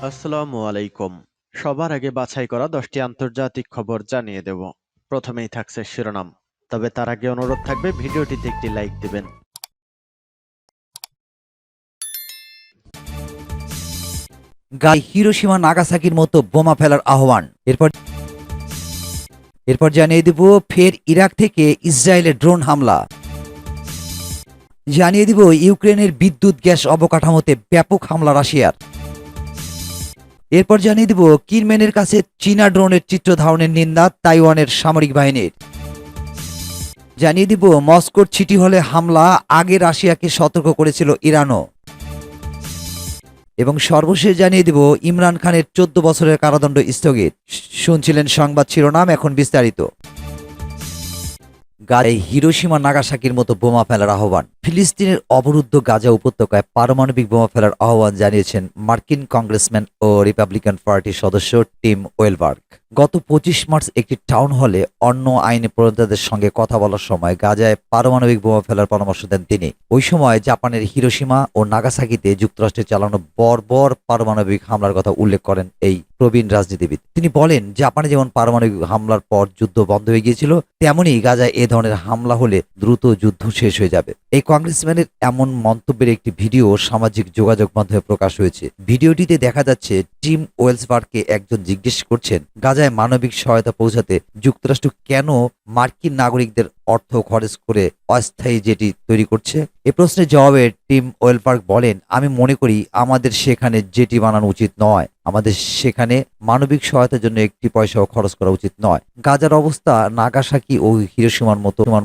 আসসালামু আলাইকুম। সবার আগে বাছাই করা 10টি আন্তর্জাতিক খবর জানিয়ে দেব। প্রথমেই থাকছে শিরোনাম। তবে তার আগে অনুরোধ থাকবে ভিডিওটিতে একটি লাইক দিবেন। গাই হিরোশিমা নাগাসাকির মতো বোমা ফেলার আহ্বান। এরপর জানিয়ে দিব ফের ইরাক থেকে ইসরায়েলের ড্রোন হামলা। জানিয়ে দিব ইউক্রেনের বিদ্যুৎ গ্যাস অবকাঠামোতে ব্যাপক হামলা রাশিয়ার। এরপর জানিয়ে দিব কিরমেনের কাছে চীনা ড্রোনের চিত্র ধারণের নিন্দা তাইওয়ানের সামরিক বাহিনীর। জানিয়ে দিব মস্কোর সিটি হলে হামলা আগে রাশিয়াকে সতর্ক করেছিল ইরানও। এবং সর্বশেষ জানিয়ে দিব ইমরান খানের 14 বছরের কারাদণ্ড স্থগিত। শুনছিলেন সংবাদ শিরোনাম, এখন বিস্তারিত। গাজায় হিরোশিমা নাগাসাকির মতো বোমা ফেলার আহ্বান। ফিলিস্তিনের অবরুদ্ধ গাজা উপত্যকায় পারমাণবিক বোমা ফেলার আহ্বান জানিয়েছেন মার্কিন কংগ্রেসম্যান ও রিপাবলিকান পার্টির সদস্য টিম ওয়েলবার্গ। গত 25 মার্চ একটি টাউন হলে অন্য আইনি প্রণেতাদের সঙ্গে কথা বলার সময় গাজায় পারমাণবিক বোমা ফেলার পরামর্শ দেন তিনি। ওই সময় জাপানের হিরোশিমা ও নাগাসাকিতে যুক্তরাষ্ট্রের চালানো বর্বর পারমাণবিক হামলার কথা উল্লেখ করেন এই প্রবীণ রাজনীতিবিদ। তিনি বলেন, জাপানে যেমন পারমাণবিক হামলার পর যুদ্ধ বন্ধ হয়ে গিয়েছিল, তেমনি গাজায় এ ধরনের হামলা হলে দ্রুত যুদ্ধ শেষ হয়ে যাবে। এই কংগ্রেসম্যানের এমন মন্তব্যের একটি ভিডিও সামাজিক যোগাযোগ মাধ্যমে প্রকাশ হয়েছে। ভিডিওটিতে দেখা যাচ্ছে টিম ওয়েলসবার্গকে একজন জিজ্ঞেস করছেন, গাজায় মানবিক সহায়তা পৌঁছাতে যুক্তরাষ্ট্র কেন মার্কিন নাগরিকদের অর্থ খরচ করে অস্থায়ী জেটি তৈরি করছে। এ প্রশ্নের জবাবে টিম ওয়েলবার্গ বলেন, আমি মনে করি আমাদের সেখানে জেটি বানানো উচিত নয়। আমাদের সেখানে মানবিক সহায়তার জন্য একটি পয়সাও খরচ করা উচিত নয়। গাজার অবস্থা নাগাসাকি ও হিরোশিমার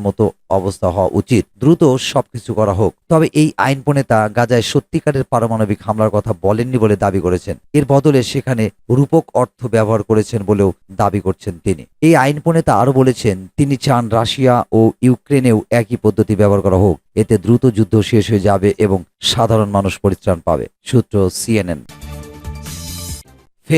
মতো অবস্থা হওয়া উচিত। দ্রুত সবকিছু করা হোক। তবে এই আইন প্রণেতা গাজায় সত্যিকারের পারমাণবিক হামলার কথা বলেননি বলে দাবি করেছেন। এর বদলে সেখানে রূপক অর্থ ব্যবহার করেছেন বলেও দাবি করছেন তিনি। এই আইন প্রণেতা আরো বলেছেন, তিনি চান রাশিয়া ও ইউক্রেনেও একই পদ্ধতি ব্যবহার করা হোক। এতে দ্রুত যুদ্ধ শেষ হয়ে যাবে এবং সাধারণ মানুষ পরিত্রাণ পাবে। সূত্র CNN।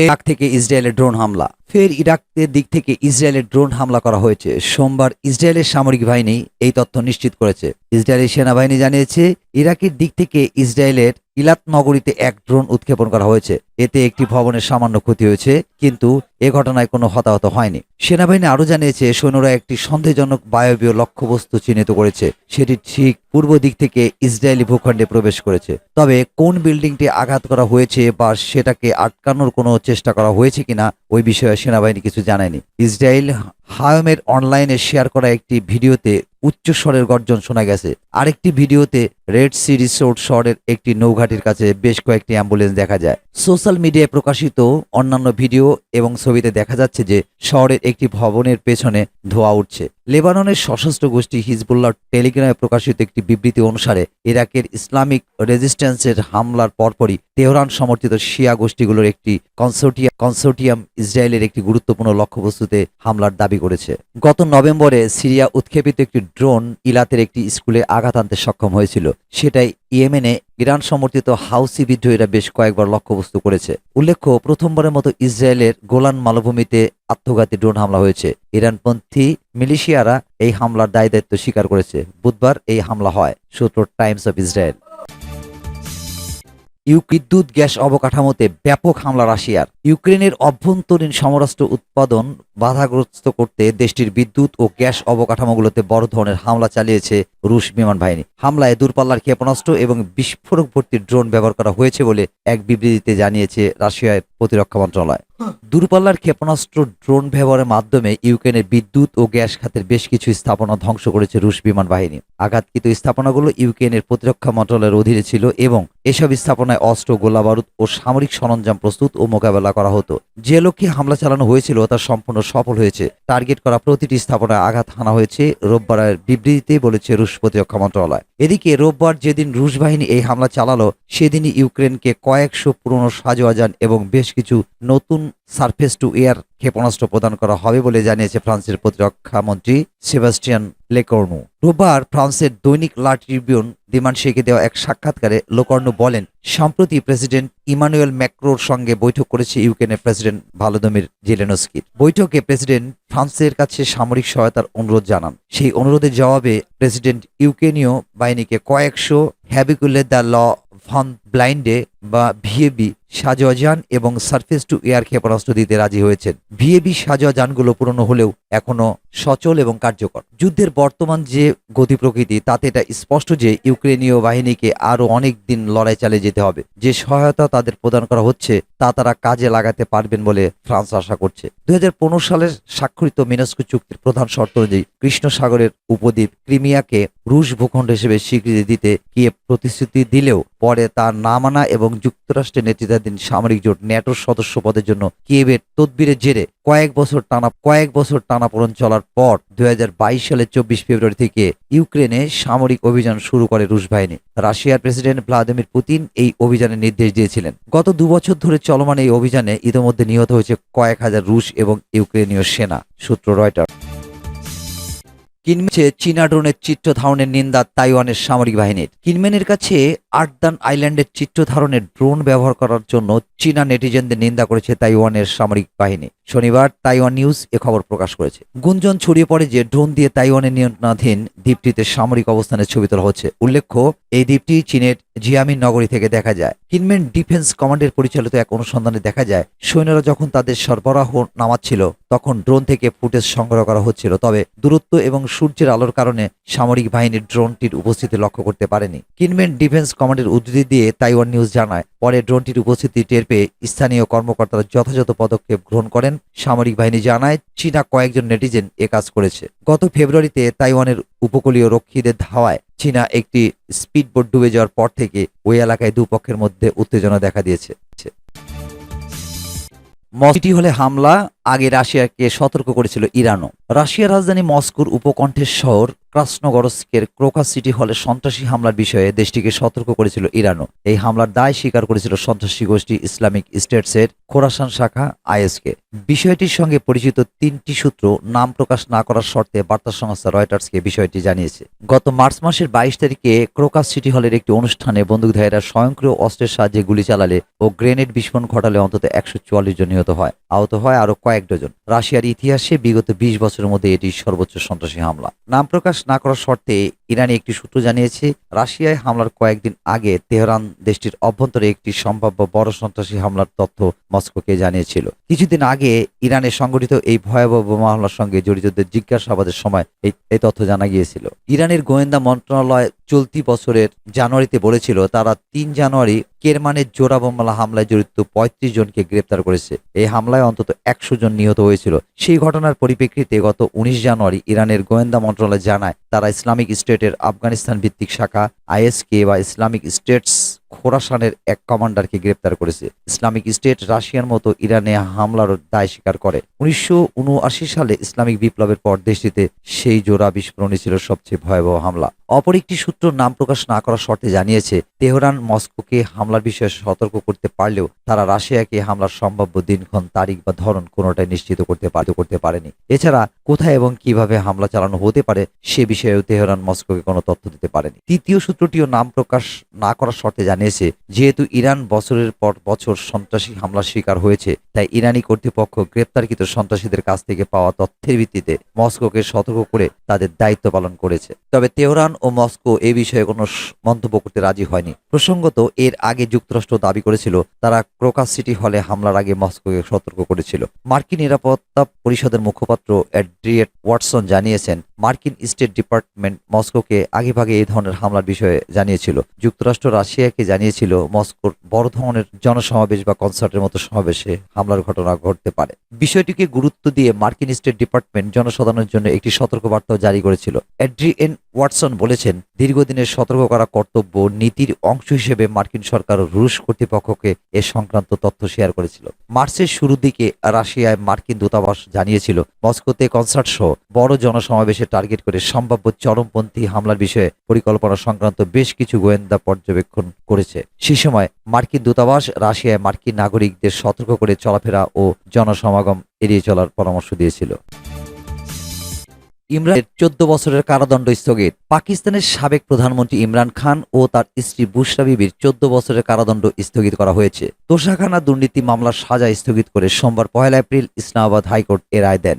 ইরাক থেকে ইসরায়েলের ড্রোন হামলা। ফের ইরাকের দিক থেকে ইসরায়েলের ড্রোন হামলা করা হয়েছে। সোমবার ইসরায়েলের সামরিক বাহিনী এই তথ্য নিশ্চিত করেছে। ইসরায়েলি সেনাবাহিনী জানিয়েছে, ইরাকের দিক থেকে ইসরায়েলের ইলাত নগরীতে এক ড্রোন উৎক্ষেপণ করা হয়েছে। এতে একটি ভবনের সামান্য ক্ষতি হয়েছে, কিন্তু এ ঘটনায় কোনো হতাহত হয়নি। সেনাবাহিনী আরও জানিয়েছে, সৈন্যরা একটি সন্দেহজনক বায়বীয় লক্ষ্যবস্তু চিহ্নিত করেছে। সেটি ঠিক পূর্ব দিক থেকে ইসরায়েলি ভূখণ্ডে প্রবেশ করেছে। তবে কোন বিল্ডিংটি আঘাত করা হয়েছে বা সেটাকে আটকানোর কোনো চেষ্টা করা হয়েছে কিনা ওই বিষয়ে সেনাবাহিনী কিছু জানায়নি। ইসরায়েল হায়মের অনলাইনে শেয়ার করা একটি ভিডিওতে উচ্চ স্বরের গর্জন শোনা গেছে। আরেকটি ভিডিওতে রেড সি রিসোর্ট শহরের একটি নৌঘাটির কাছে বেশ কয়েকটি অ্যাম্বুলেন্স দেখা যায়। সোশ্যাল মিডিয়ায় প্রকাশিত অন্যান্য ভিডিও এবং ছবিতে দেখা যাচ্ছে যে শহরের একটি ভবনের পেছনে ধোঁয়া উঠছে। লেবাননের সশস্ত্র গোষ্ঠী হিজবুল্লাহ টেলিগ্রামে প্রকাশিত একটি বিবৃতি অনুসারে, ইরাকের ইসলামিক রেজিস্ট্যান্সের হামলার পরপরই তেহরান সমর্থিত শিয়া গোষ্ঠীগুলোর একটি কনসোর্টিয়াম ইসরায়েলের একটি গুরুত্বপূর্ণ লক্ষ্যবস্তুতে হামলার দাবি করেছে। গত নভেম্বরে সিরিয়া উৎক্ষেপিত একটি ড্রোন ইলাতের একটি স্কুলে আঘাত আনতে সক্ষম হয়েছিল। সেটাই ইয়েমেনে ইরান সমর্থিত হাউসি বিদ্রোহীরা বেশ কয়েকবার লক্ষ্যবস্তু করেছে। উল্লেখ্য, প্রথমবারের মতো ইসরায়েলের গোলান মালভূমিতে আত্মঘাতী ড্রোন হামলা হয়েছে। ইরানপন্থী মিলিশিয়ারা এই হামলার দায়িত্ব স্বীকার করেছে। বুধবার এই হামলা হয়। সূত্র টাইমস অফ ইসরায়েল। বিদ্যুৎ গ্যাস অবকাঠামোতে ব্যাপক হামলা রাশিয়ার। ইউক্রেনের অভ্যন্তরীণ সমরাস্ত্র উৎপাদন বাধাগ্রস্ত করতে দেশটির বিদ্যুৎ ও গ্যাস অবকাঠামোগুলোতে বড় ধরনের হামলা চালিয়েছে রুশ বিমান বাহিনী। হামলায় দূরপাল্লার ক্ষেপণাস্ত্র এবং বিস্ফোরক ভর্তি ড্রোন ব্যবহার করা হয়েছে বলে এক বিবৃতিতে জানিয়েছে রাশিয়ার প্রতিরক্ষা মন্ত্রণালয়। দূরপাল্লার ক্ষেপণাস্ত্র ড্রোন ব্যবহারের মাধ্যমে ইউক্রেনের বিদ্যুৎ ও গ্যাস খাতের বেশ কিছু স্থাপনা ধ্বংস করেছে রুশ বিমান বাহিনী। আঘাতকৃত স্থাপনাগুলো ইউক্রেনের প্রতিরক্ষা মন্ত্রণালয়ের অধীনে ছিল এবং এসব স্থাপনায় অস্ত্র, গোলাবারুদ ও সামরিক সরঞ্জাম প্রস্তুত ও মোকাবেলা করা হতো। যে লক্ষ্যে হামলা চালানো হয়েছিল তা সম্পূর্ণ সফল হয়েছে। টার্গেট করা প্রতিটি স্থাপনায় আঘাত হানা হয়েছে, রোববারের বিবৃতিতে বলেছে রুশ প্রতিরক্ষা মন্ত্রণালয়। এদিকে রোববার যেদিন রুশ বাহিনী এই হামলা চালালো, সেদিনই ইউক্রেনকে কয়েকশো পুরনো সাজোয়াজান এবং বেশ কিছু নতুন সারফেস টু এয়ার ক্ষেপণাস্ত্র প্রদান করা হবে বলে জানিয়েছে ফ্রান্সের প্রতিরক্ষা মন্ত্রী সেবাস্টিয়ান লেকর্নু। রোববার ফ্রান্সের দৈনিক লা ট্রিবিউন দিমানশেকে দেওয়া এক সাক্ষাৎকারে লেকর্নু বলেন, সম্প্রতি প্রেসিডেন্ট ইমানুয়েল ম্যাক্রোর সঙ্গে বৈঠক করেছে ইউক্রেনের প্রেসিডেন্ট ভলোদিমির জেলেনস্কি। বৈঠকে প্রেসিডেন্ট ফ্রান্সের কাছে সামরিক সহায়তার অনুরোধ জানান। সেই অনুরোধের জবাবে প্রেসিডেন্ট ইউক্রেনীয় বাহিনীকে কয়েকশো হ্যাবিকুলে দ্য ল ভান ব্লাইন্ডে বা ভিএবি সাজোয়া যান এবং সারফেস টু এয়ার ক্ষেপণাস্ত্র দিতে রাজি হয়েছেন। ভিএবি সাজোয়া যানগুলো পুরনো হলেও এখনো সচল এবং কার্যকর। যুদ্ধের বর্তমান যে গতি প্রকৃতি তাতে এটা স্পষ্ট যে ইউক্রেনীয় বাহিনীকে আরো অনেক দিন লড়াই চালিয়ে যেতে হবে। যে সহায়তা তাদের প্রদান করা হচ্ছে তা তারা কাজে লাগাতে পারবেন বলে ফ্রান্স আশা করছে। 2015 সালের স্বাক্ষরিত মিনস্ক চুক্তির প্রধান শর্ত অনুযায়ী কৃষ্ণ সাগরের উপদ্বীপ ক্রিমিয়াকে রুশ ভূখণ্ড হিসেবে স্বীকৃতি দিতে কিয়েভ প্রতিশ্রুতি দিলেও পরে তা না মানা এবং যুক্তরাষ্ট্রের নেতৃত্বাধীন সামরিক জোট ন্যাটোর সদস্য পদের জন্য কিয়েভের তদবিরের জেরে কয়েক বছর টানাপোড়েন চলার পর 2022 সালের 24 ফেব্রুয়ারি থেকে ইউক্রেনে সামরিক অভিযান শুরু করে রুশ বাহিনী। রাশিয়ার প্রেসিডেন্ট ভ্লাদিমির পুতিন এই অভিযানের নির্দেশ দিয়েছিলেন। গত 2 বছর ধরে চলমান এই অভিযানে ইতোমধ্যে নিহত হয়েছে কয়েক হাজার রুশ এবং ইউক্রেনীয় সেনা, সূত্র রয়টার্স। কিনমেনে চীনা ড্রোনের চিত্র ধারণের নিন্দা তাইওয়ানের সামরিক বাহিনীর। কিনমেনের কাছে আর্দান আইল্যান্ডের চিত্র ধারণের ড্রোন ব্যবহার করার জন্য চীনা নেটিজেনদের নিন্দা করেছে তাইওয়ানের সামরিক বাহিনী। শনিবার তাইওয়ান নিউজ এ খবর প্রকাশ করেছে। গুঞ্জন ছড়িয়ে পড়ে যে ড্রোন দিয়ে তাইওয়ানের নিয়ন্ত্রণাধীন দ্বীপটিতে সামরিক অবস্থানের ছবি তোলা হচ্ছে। উল্লেখ্য, এই দ্বীপটি চীনের জিয়ামিন নগরী থেকে দেখা যায়। কিনমেন ডিফেন্স কমান্ডের পরিচালিত এক অনুসন্ধানে দেখা যায় সৈন্যরা যখন তাদের সরবরাহ নামাচ্ছিল তখন ড্রোন থেকে ফুটেজ সংগ্রহ করা হচ্ছিল, তবে দূরত্ব এবং সূর্যের আলোর কারণে সামরিক বাহিনীর ড্রোনটির উপস্থিতি লক্ষ্য করতে পারেনি। কিনমেন ডিফেন্স কমান্ডের উদ্ধৃতি দিয়ে তাইওয়ান নিউজ জানায়, পরে ড্রোনটির উপস্থিতি টের পেয়ে স্থানীয় কর্মকর্তারা যথাযথ পদক্ষেপ গ্রহণ করেন। সামরিক বাহিনী জানায় চীনা কয়েকজন নেটিজেন এ কাজ করেছে। গত ফেব্রুয়ারিতে তাইওয়ানের উপকূলীয় রক্ষীদের ধাওয়ায় চীনা একটি স্পিডবোট ডুবে যাওয়ার পর থেকে ওই এলাকায় দুপক্ষের মধ্যে উত্তেজনা দেখা দিয়েছে। মস্কো হলে হামলা আগে রাশিয়াকে সতর্ক করেছিল ইরানও। রাশিয়ার রাজধানী মস্কোর উপকণ্ঠের শহর ক্রাসনোগরস্কের ক্রোকাস সিটি হলে সন্ত্রাসী হামলার বিষয়ে দেশটিকে সতর্ক করেছিল ইরানও। এই হামলার দায় স্বীকার করেছিল সন্ত্রাসী গোষ্ঠী ইসলামিক স্টেটসের খোরাসান শাখা আইএসকে। বিষয়টির সঙ্গে পরিচিত 3টি সূত্র নাম প্রকাশ না করার শর্তে বার্তা সংস্থা রয়টার্সকে বিষয়টি জানিয়েছে। গত মার্চ মাসের 22 তারিখে ক্রোকাস সিটি হলের একটি অনুষ্ঠানে বন্দুকধারীরা স্বয়ংক্রিয় অস্ত্রের সাহায্যে গুলি চালালে ও গ্রেনেড বিস্ফোরণ ঘটালে অন্তত 144 জন নিহত হয়, আহত হয় আরো কয়েক ডজন। রাশিয়ার ইতিহাসে বিগত 20 বছরের মধ্যে এটি সর্বোচ্চ সন্ত্রাসী হামলা। নাম প্রকাশ না করার শর্তে ইরানি একটি সূত্র জানিয়েছে, রাশিয়ায় হামলার কয়েকদিন আগে তেহরান দেশটির অভ্যন্তরে একটি সম্ভাব্য বড় সন্ত্রাসী হামলার তথ্য মস্কোকে জানিয়েছিল। কিছুদিন আগে ইরানে সংঘটিত এই ভয়াবহ বোমা হামলার সঙ্গে জড়িতদের জিজ্ঞাসাবাদের সময় এই তথ্য জানা গিয়েছিল। ইরানের গোয়েন্দা মন্ত্রণালয় চলতি বছরের জানুয়ারিতে বলেছিল তারা 3 জানুয়ারি কেরমানের জোড়া বোমা হামলায় জড়িত 35 জনকে গ্রেপ্তার করেছে। এই হামলায় অন্তত 100 জন নিহত হয়েছিল। সেই ঘটনার পরিপ্রেক্ষিতে গত 19 জানুয়ারি ইরানের গোয়েন্দা মন্ত্রণালয় জানায় তারা ইসলামিক স্টেটের আফগানিস্তান ভিত্তিক শাখা আইএসকে বা ইসলামিক স্টেটস খোরাসানের এক কমান্ডারকে গ্রেপ্তার করেছে। ইসলামিক স্টেট রাশিয়ার মতো ইরানে হামলার দায় স্বীকার করে। 1979 সালে ইসলামিক বিপ্লবের পর দেশটিতে সেই জোড়া বিস্ফোরণই ছিল সবচেয়ে ভয়াবহ হামলা। অপর একটি সূত্র নাম প্রকাশ না করার শর্তে জানিয়েছে তেহরান মস্কোকে হামলার বিষয়ে সতর্ক করতে পারলেও তারা রাশিয়াকে হামলার সম্ভাব্য দিনক্ষণ, তারিখ বা ধরন কোনোটাই নিশ্চিত করতে পারেনি। এছাড়া কোথায় এবং কিভাবে হামলা চালানো হতে পারে সে বিষয়েও তেহরান মস্কোকে কোনো তথ্য দিতে পারেনি। তৃতীয় সূত্রটিও নাম প্রকাশ না করার শর্তে জানিয়েছে যেহেতু ইরান বছরের পর বছর সন্ত্রাসী হামলার শিকার হয়েছে তাই ইরানি কর্তৃপক্ষ গ্রেপ্তারকৃত সন্ত্রাসীদের কাছ থেকে পাওয়া তথ্যের ভিত্তিতে মস্কোকে সতর্ক করে তাদের দায়িত্ব পালন করেছে। তবে তেহরান ও মস্কো এ বিষয়ে কোনো মন্তব্য করতে রাজি হয়নি। প্রসঙ্গত, এর আগে যুক্তরাষ্ট্র দাবি করেছিল তারা ক্রোকাস সিটি হলে হামলার আগে মস্কোকে সতর্ক করেছিল। মার্কিন নিরাপত্তা পরিষদের মুখপাত্র অ্যাড্রিয়েট ওয়াটসন জানিয়েছেন মার্কিন স্টেট ডিপার্টমেন্ট মস্কোকে আগেভাগে এই ধরনের হামলার বিষয়ে জানিয়েছিল। যুক্তরাষ্ট্র রাশিয়াকে জানিয়েছিল মস্কোর বড় ধরনের জনসমাবেশ বা কনসার্টের মতো সমাবেশে হামলার ঘটনা ঘটতে পারে। বিষয়টিকে গুরুত্ব দিয়ে মার্কিন স্টেট ডিপার্টমেন্ট জনসাধারণের জন্য একটি সতর্কবার্তাও জারি করেছিল। অ্যাড্রিয়েন ওয়াটসন বলেছেন দীর্ঘদিনের সতর্ক করা কর্তব্য নীতির অংশ হিসেবে মার্কিন সরকার রুশ কর্তৃপক্ষকে এ সংক্রান্ত তথ্য শেয়ার করেছিল। মার্চের শুরুর দিকে রাশিয়ায় মার্কিন দূতাবাস জানিয়েছিল মস্কোতে কনসার্ট সহ বড় জনসমাবেশে টার্গেট করে সম্ভাব্য চরমপন্থী হামলার বিষয়ে পরিকল্পনা সংক্রান্ত বেশ কিছু গোয়েন্দা পর্যবেক্ষণ করেছে। সেই সময় মার্কিন দূতাবাস রাশিয়ায় মার্কিন নাগরিকদের সতর্ক করে চলাফেরা ও জনসমাগম এড়িয়ে চলার পরামর্শ দিয়েছিল। ইমরানের 14 বছরের কারাদণ্ড স্থগিত। পাকিস্তানের সাবেক প্রধানমন্ত্রী ইমরান খান ও তার স্ত্রী বুশরা বিবির 14 বছরের কারাদণ্ড স্থগিত করা হয়েছে। তোষাখানা দুর্নীতি মামলার সাজা স্থগিত করে সোমবার 1 এপ্রিল ইসলামাবাদ হাইকোর্ট এ রায় দেন।